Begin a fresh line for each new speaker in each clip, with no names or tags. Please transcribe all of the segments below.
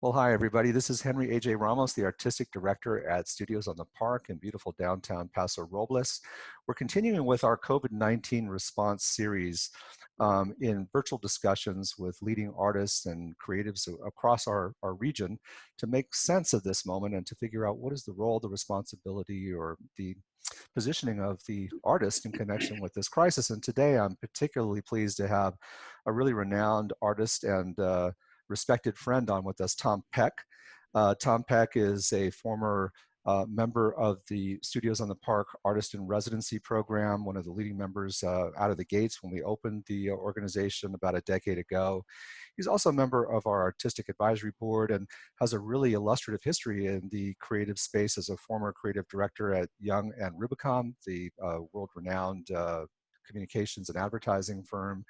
Well, hi, everybody. This is Henry A.J. Ramos, the Artistic Director at Studios on the Park in beautiful downtown Paso Robles. We're continuing with our COVID-19 response series in virtual discussions with leading artists and creatives across our region to make sense of this moment and to figure out what is the role, the responsibility, or the positioning of the artist in connection with this crisis. And today I'm particularly pleased to have a really renowned artist and respected friend on with us, Tom Peck. Tom Peck is a former member of the Studios on the Park Artist in Residency program, one of the leading members out of the gates when we opened the organization about a decade ago. He's also a member of our Artistic Advisory Board and has a really illustrative history in the creative space as a former creative director at Young and Rubicon, the world-renowned communications and advertising firm.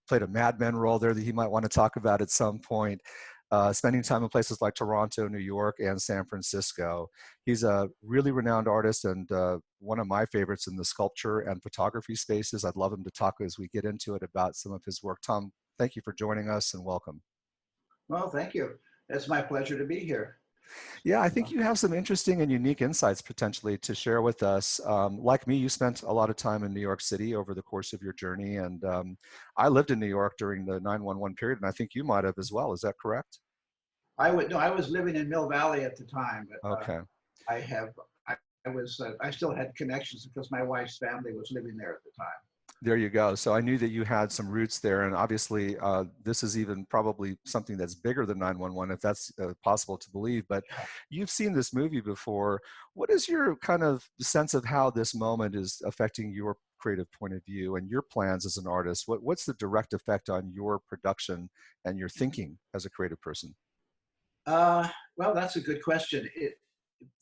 Played a Mad Men role there that he might want to talk about at some point, spending time in places like Toronto, New York, and San Francisco. He's a really renowned artist and one of my favorites in the sculpture and photography spaces. I'd love him to talk as we get into it about some of his work. Tom, thank you for joining us and welcome.
Well, thank you. It's my pleasure to be here.
Yeah, I think you have some interesting and unique insights potentially to share with us. Like me, you spent a lot of time in New York City over the course of your journey, and I lived in New York during the 9/11 period, and I think you might have as well. Is that correct?
I was living in Mill Valley at the time, but
Okay.
I still had connections because my wife's family was living there at the time.
There you go. So I knew that you had some roots there, and obviously this is even probably something that's bigger than 9/11, if that's possible to believe. But you've seen this movie before. What is your kind of sense of how this moment is affecting your creative point of view and your plans as an artist? What's the direct effect on your production and your thinking as a creative person?
Well, that's a good question.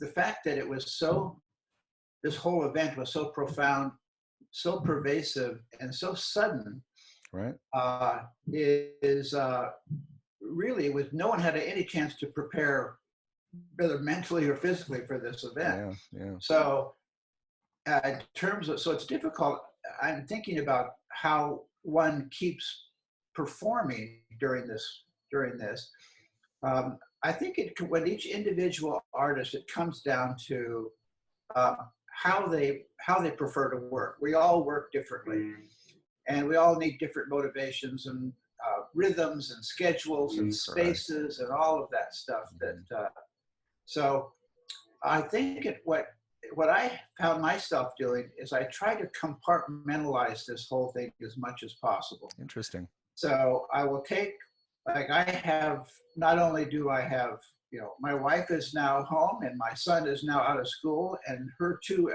The fact that this whole event was so profound, so pervasive, and so sudden,
right?
Is really, with no one had any chance to prepare, whether mentally or physically, for this event.
Yeah.
So, in terms of, so it's difficult. I'm thinking about how one keeps performing during this. I think when each individual artist, it comes down to how they prefer to work. We all work differently, and we all need different motivations and rhythms and schedules and spaces and all of that stuff. So I think what I found myself doing is I try to compartmentalize this whole thing as much as possible.
Interesting.
So I will take, like, not only do I have, my wife is now home and my son is now out of school, and her two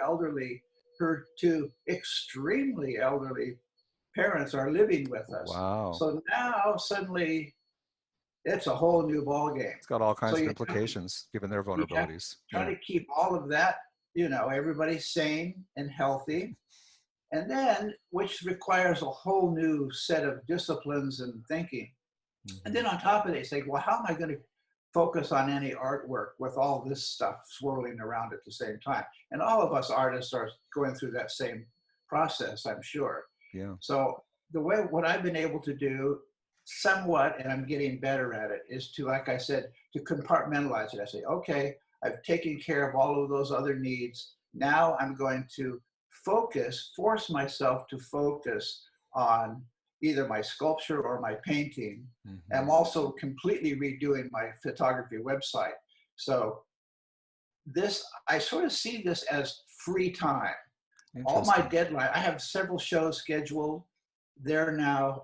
extremely elderly parents are living with us.
Wow.
So now suddenly it's a whole new ballgame.
It's got all kinds of implications given their vulnerabilities.
Try to keep all of that, everybody sane and healthy. And then, which requires a whole new set of disciplines and thinking. Mm-hmm. And then on top of it, you say, well, how am I going to focus on any artwork with all this stuff swirling around at the same time? And all of us artists are going through that same process, I'm sure.
Yeah.
So what I've been able to do somewhat, and I'm getting better at it, is to, like I said, to compartmentalize it. I say, okay, I've taken care of all of those other needs. Now I'm going to force myself to focus on either my sculpture or my painting. Mm-hmm. I'm also completely redoing my photography website. So I sort of see this as free time. All my deadline, I have several shows scheduled. They're now,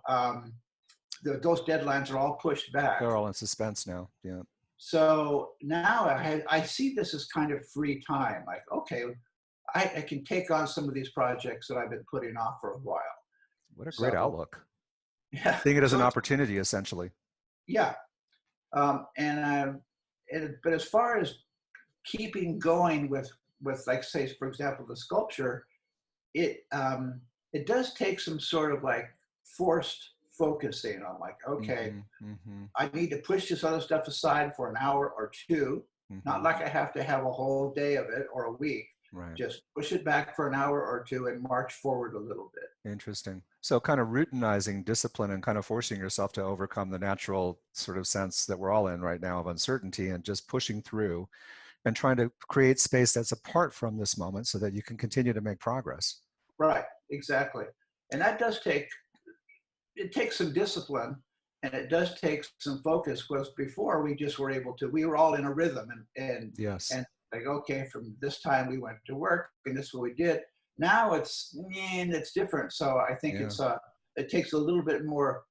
those deadlines are all pushed back.
They're all in suspense now, yeah.
So now I see this as kind of free time. Like, okay, I can take on some of these projects that I've been putting off for a while.
What a great outlook.
Yeah.
Seeing it as an opportunity, essentially.
Yeah. But as far as keeping going with like, say, for example, the sculpture, it does take some sort of like forced focusing on, like, okay, I need to push this other stuff aside for an hour or two. Mm-hmm. Not like I have to have a whole day of it or a week,
Right.
Just push it back for an hour or two and march forward a little bit.
Interesting. So kind of routinizing discipline and kind of forcing yourself to overcome the natural sort of sense that we're all in right now of uncertainty, and just pushing through and trying to create space that's apart from this moment so that you can continue to make progress.
Right, exactly. And that does take, it takes some discipline, and it does take some focus, because before we just were able to, we were all in a rhythm,
Yes.
and like, okay, from this time we went to work and this is what we did. Now it's different. So I think
Yeah.
it takes a little bit more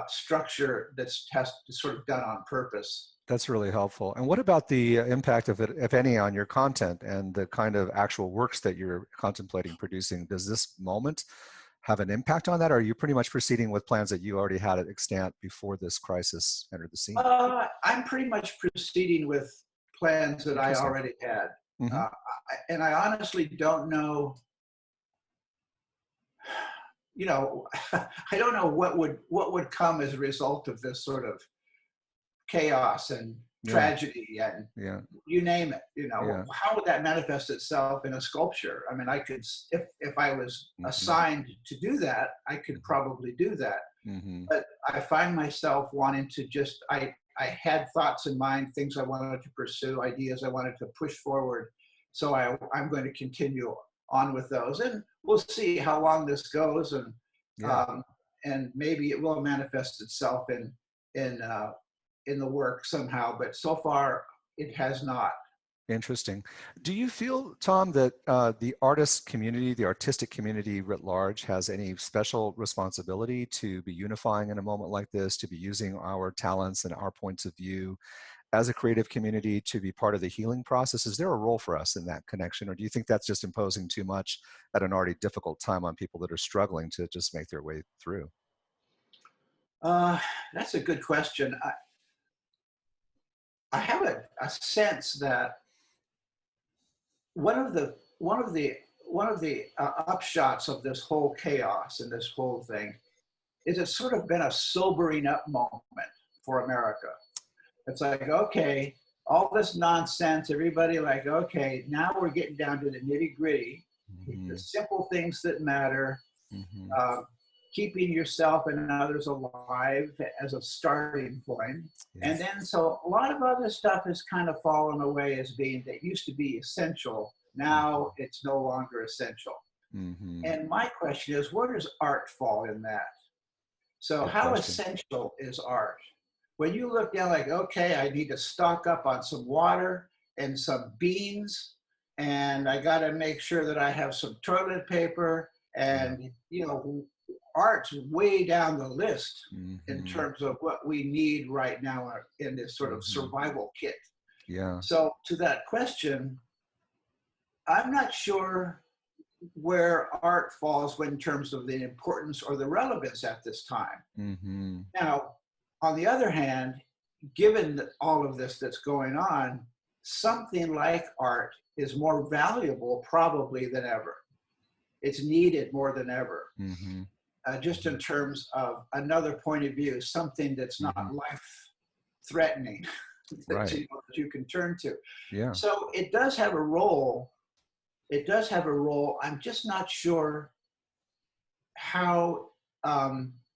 structure that's has to sort of done on purpose.
That's really helpful. And what about the impact of it, if any, on your content and the kind of actual works that you're contemplating producing? Does this moment have an impact on that? Or are you pretty much proceeding with plans that you already had at extant before this crisis entered the scene?
I'm pretty much proceeding with plans that I
Interesting.
already had.
Hmm.
And I honestly don't know, I don't know what would come as a result of this sort of chaos and
Yeah.
tragedy and
Yeah.
you name it.
Yeah.
How would that manifest itself in a sculpture? I mean, I could, if I was
Hmm.
assigned to do that, I could probably do that.
Hmm.
But I find myself wanting to just, I had thoughts in mind, things I wanted to pursue, ideas I wanted to push forward. So I'm going to continue on with those, and we'll see how long this goes,
Yeah.
um, and maybe it will manifest itself in in the work somehow. But so far, it has not.
Interesting. Do you feel, Tom, that the artist community, the artistic community writ large, has any special responsibility to be unifying in a moment like this, to be using our talents and our points of view as a creative community to be part of the healing process? Is there a role for us in that connection? Or do you think that's just imposing too much at an already difficult time on people that are struggling to just make their way through?
Uh, that's a good question. I have a sense that one of the one of the one of the upshots of this whole chaos and this whole thing is it's sort of been a sobering up moment for America. It's like, okay, all this nonsense, everybody like, okay, now we're getting down to the nitty gritty, the
Hmm.
simple things that matter,
Hmm.
uh, keeping yourself and others alive as a starting point.
Yeah.
And then, so a lot of other stuff has kind of fallen away as being that used to be essential. Now
Hmm.
it's no longer essential.
Hmm.
And my question is, where does art fall in that? So,
Good
how
question.
essential is art? When you look down, like, okay, I need to stock up on some water and some beans, and I got to make sure that I have some toilet paper,
Yeah.
and, art's way down the list in
Hmm.
terms of what we need right now in this sort of
Hmm.
survival kit.
Yeah.
So, to that question, I'm not sure where art falls in terms of the importance or the relevance at this time.
Hmm.
Now, on the other hand, given all of this that's going on, something like art is more valuable probably than ever. It's needed more than ever,
Hmm.
just in terms of another point of view, something that's not
Hmm.
life threatening
Right.
that you can turn to.
Yeah.
So it does have a role. It does have a role. I'm just not sure how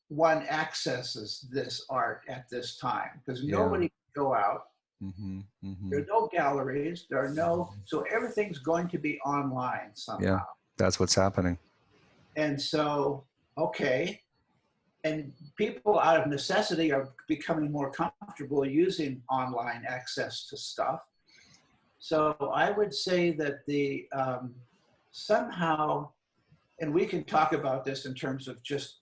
one accesses this art at this time, because
Yeah.
nobody can go out.
Hmm.
There
Hmm.
are no galleries. There are no,
Hmm.
so everything's going to be online
Yeah.
somehow.
That's what's happening.
And so, okay. And people out of necessity are becoming more comfortable using online access to stuff. So I would say that the somehow, and we can talk about this in terms of just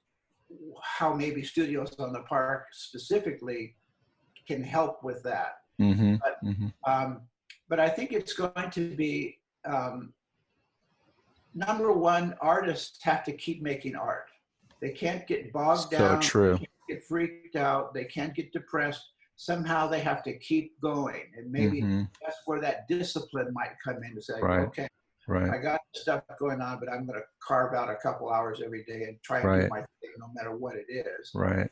how maybe studios on the park specifically can help with that.
Hmm.
But
Hmm.
um, but I think it's going to be number one. Artists have to keep making art. They can't get bogged
So
down. They
true.
can't get freaked out. They can't get depressed. Somehow they have to keep going, and maybe
Hmm.
that's where that discipline might come in to say,
Right.
okay,
Right.
I got stuff going on, but I'm going to carve out a couple hours every day and try and do
Right.
my thing no matter what it is.
Right.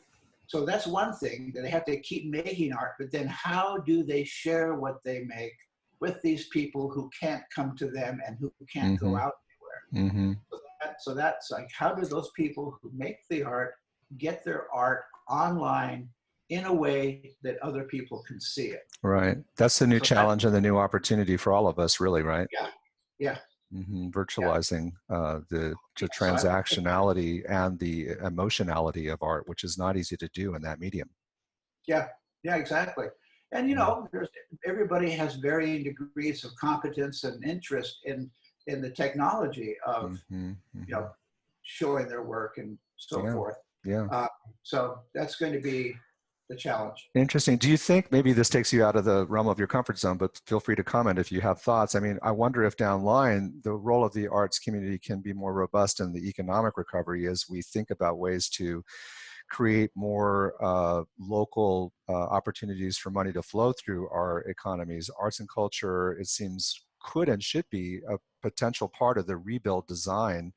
So that's one thing, that they have to keep making art, but then how do they share what they make with these people who can't come to them and who can't go
Mm-hmm.
out anywhere.
Mm-hmm.
So that's like, how do those people who make the art get their art online in a way that other people can see it?
Right. That's the new
So that,
challenge and the new opportunity for all of us, really, right?
yeah, yeah,
Mm-hmm.
yeah.
Virtualizing the
So I like
transactionality and the emotionality of art, which is not easy to do in that medium.
yeah, yeah, exactly. And you
Yeah.
know, everybody has varying degrees of competence and interest in the technology of,
Mm-hmm.
you
Mm-hmm.
know, showing their work and so
Yeah.
forth.
Yeah.
Uh, so that's going to be the challenge.
Interesting. Do you think maybe this takes you out of the realm of your comfort zone, but feel free to comment if you have thoughts. I mean, I wonder if down the line, the role of the arts community can be more robust in the economic recovery as we think about ways to create more local opportunities for money to flow through our economies. Arts and culture, it seems, could and should be a potential part of the rebuild design,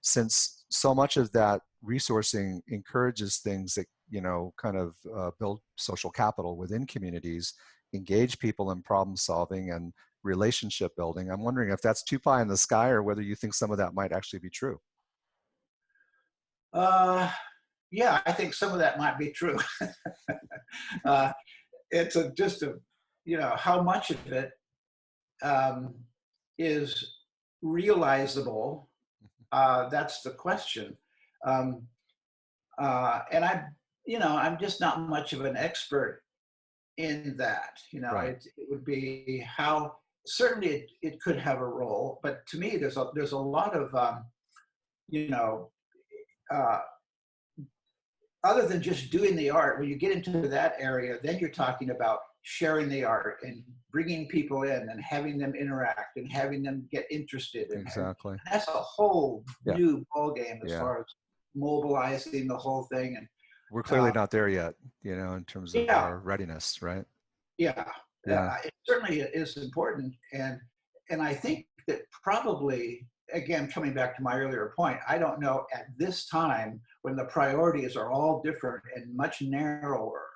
since so much of that resourcing encourages things that, you know, kind of build social capital within communities, engage people in problem solving and relationship building. I'm wondering if that's too pie in the sky or whether you think some of that might actually be true.
Uh, yeah, I think some of that might be true. uh, it's just a, you know, how much of it um, is realizable. That's the question. Um, and you know, I'm just not much of an expert in that. You know,
Right.
it would be how, certainly it could have a role, but to me, there's a lot of, you know, uh, other than just doing the art, when you get into that area, then you're talking about sharing the art and bringing people in and having them interact and having them get interested. And
Exactly.
that's a whole
Yeah.
new ballgame as
Yeah.
far as mobilizing the whole thing. And
We're clearly
uh,
not there yet, you know, in terms of
yeah,
our readiness, right?
yeah,
Yeah.
it certainly is important. And I think that probably, again, coming back to my earlier point, I don't know at this time when the priorities are all different and much narrower,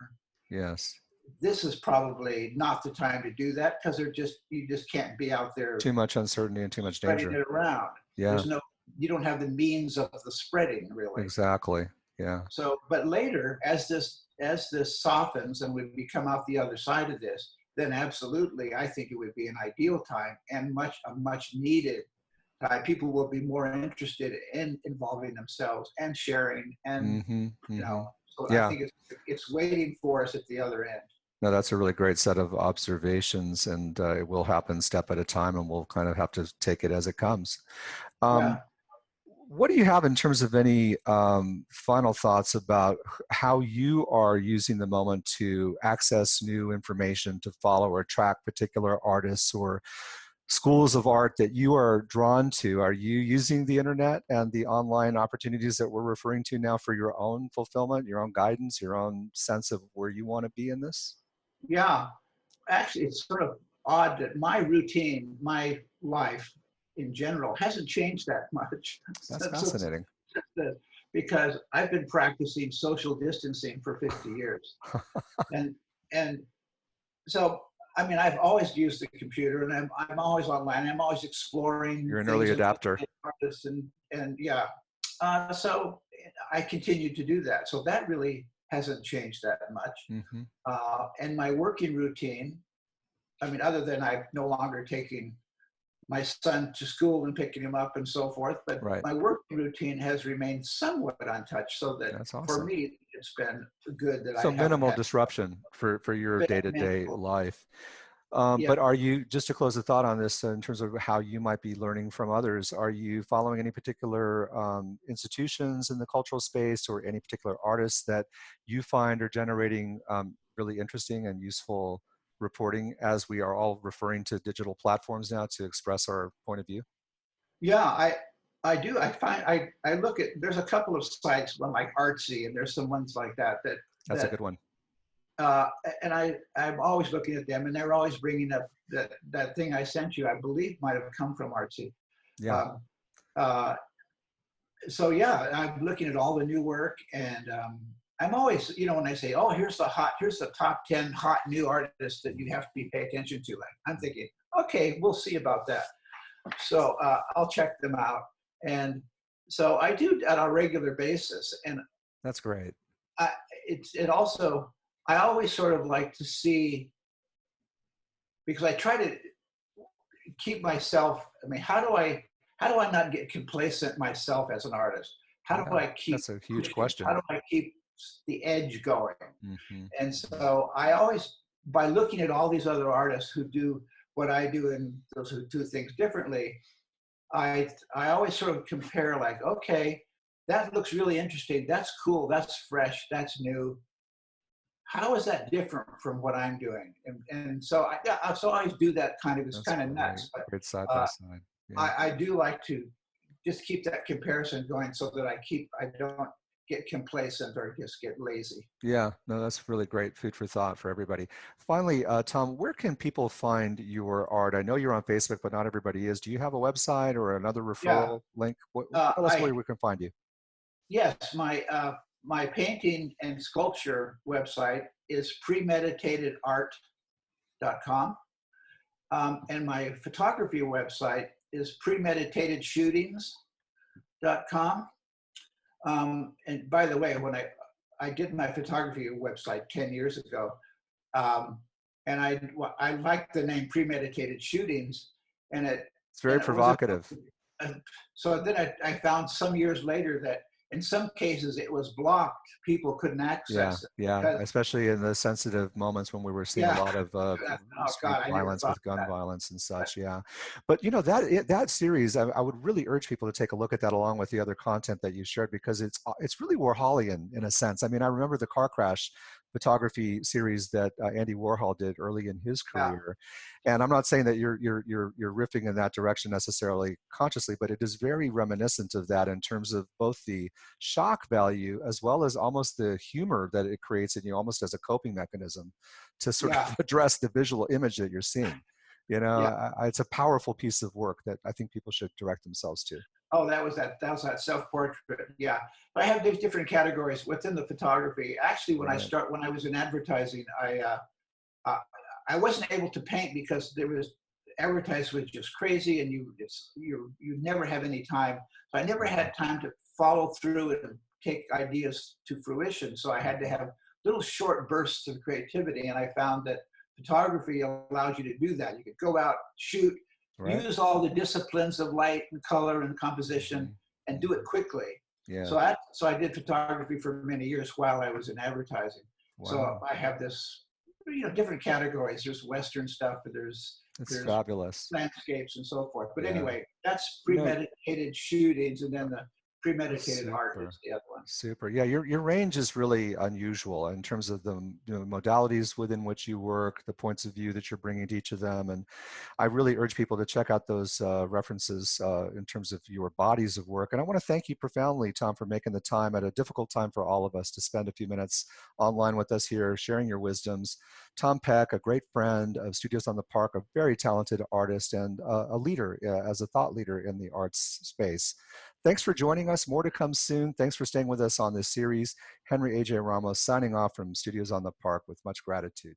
Yes.
this is probably not the time to do that, because you just can't be out there
Too much uncertainty and too much
spreading
danger.
it around.
Yeah,
There's no, you don't have the means of the spreading really.
exactly. Yeah.
So, but later, as this softens and we come out the other side of this, then absolutely, I think it would be an ideal time and a much needed time. People will be more interested in involving themselves and sharing, and
Mm-hmm.
you
Mm-hmm.
know. So I
Yeah.
think it's waiting for us at the other end.
No, that's a really great set of observations, and it will happen step at a time, and we'll kind of have to take it as it comes. Um,
Yeah.
what do you have in terms of any final thoughts about how you are using the moment to access new information, to follow or track particular artists or schools of art that you are drawn to? Are you using the internet and the online opportunities that we're referring to now for your own fulfillment, your own guidance, your own sense of where you want to be in this?
Yeah. Actually, it's sort of odd that my routine, my life in general, hasn't changed that much
That's
since
fascinating.
because I've been practicing social distancing for 50 years. And and so I mean, I've always used the computer, and I'm always online. I'm always exploring
You're an early
things and
adapter.
artists and yeah. So I continue to do that. So that really hasn't changed that much.
Mm-hmm.
And my working routine, I mean, other than I'm no longer taking my son to school and picking him up and so forth, but
Right.
my working routine has remained somewhat untouched, so that
That's
for
awesome.
me, it's been good that I
So
haven't
minimal
had
disruption for your
been
day-to-day
minimal.
life.
Yeah,
But are you, just to close the thought on this, in terms of how you might be learning from others, are you following any particular institutions in the cultural space or any particular artists that you find are generating really interesting and useful reporting, as we are all referring to digital platforms now to express our point of view?
yeah, I do. I look at, there's a couple of sites, one like Artsy, and there's some ones like that
That's a
that
good one.
uh, and I'm always looking at them, and they're always bringing up that thing I sent you. I believe might have come from Artsy.
Yeah.
Um, uh, so yeah, I'm looking at all the new work, and I'm always, you know, when I say, oh, here's the top 10 hot new artists that you have to pay attention to, like, I'm thinking, okay, we'll see about that. So I'll check them out. And so I do on a regular basis. And
That's great.
I, it also, I always sort of like to see, because I try to keep myself, I mean, how do I not get complacent myself as an artist? How do
Yeah,
I keep
that's a huge
pushing? How
question.
do I keep the edge going?
Hmm.
And so I always, by looking at all these other artists who do what I do and those who do things differently, I always sort of compare, like, okay, that looks really interesting. That's cool. That's fresh. That's new. How is that different from what I'm doing? And so yeah, so I always do that kind of, it's
That's
kind of
great.
nuts, but
Great side by
uh,
side. Yeah.
I do like to just keep that comparison going so that I don't get complacent or just get lazy.
Yeah, no, that's really great food for thought for everybody. Finally, Tom, where can people find your art? I know you're on Facebook, but not everybody is. Do you have a website or another
Yeah.
referral link? Tell us
I
where we can find you.
Yes, my painting and sculpture website is premeditatedart.com. And my photography website is premeditatedshootings.com. And by the way, when I did my photography website 10 years ago, um, and I liked the name Premeditated Shootings, and
It's very
it was
provocative.
so then I found some years later that in some cases it was blocked. People couldn't
Yeah,
access it
yeah,
because,
especially in the sensitive moments when we were seeing a
yeah,
lot of
oh
street
God, I never
violence
thought
with
of
gun
that.
violence and
But
such. Yeah, but you know that series, I would really urge people to take a look at that along with the other content that you shared because it's really Warholian in a sense. I mean, I remember the car crash photography series that Andy Warhol did early in his
yeah,
career, and I'm not saying that you're riffing in that direction necessarily consciously, but it is very reminiscent of that in terms of both the shock value as well as almost the humor that it creates in you almost as a coping mechanism to sort
yeah,
of address the visual image that you're seeing. You know,
yeah.
it's a powerful piece of work that I think people should direct themselves to.
Oh, that was that self-portrait. Yeah, but I have these different categories within the photography. Actually,
Right.
when I was in advertising, uh, I wasn't able to paint because there was advertising was just crazy, and you never have any time. So I never
Mhm.
had time to follow through and take ideas to fruition. So I had to
Mhm.
have little short bursts of creativity, and I found that photography allows you to do that. You could go out, shoot,
Right.
use all the disciplines of light and color and composition,
Mhm.
and do it
Mhm.
quickly.
Yeah.
So I did photography for many years while I was in advertising. So
Wow.
I have this, different categories. There's Western stuff,
It's
there's
fabulous.
landscapes and so forth. But
Yeah.
anyway, that's
You know,
premeditated shootings, and then the premeditated art
super.
is the other one.
Super. Yeah, your range is really unusual in terms of the modalities within which you work, the points of view that you're bringing to each of them, and I really urge people to check out those references in terms of your bodies of work. And I want to thank you profoundly, Tom, for making the time at a difficult time for all of us to spend a few minutes online with us here, sharing your wisdoms. Tom Peck, a great friend of Studios on the Park, a very talented artist and a leader as a thought leader in the arts space. Thanks for joining us. More to come soon. Thanks for staying with us on this series. Henry A.J. Ramos signing off from Studios on the Park with much gratitude.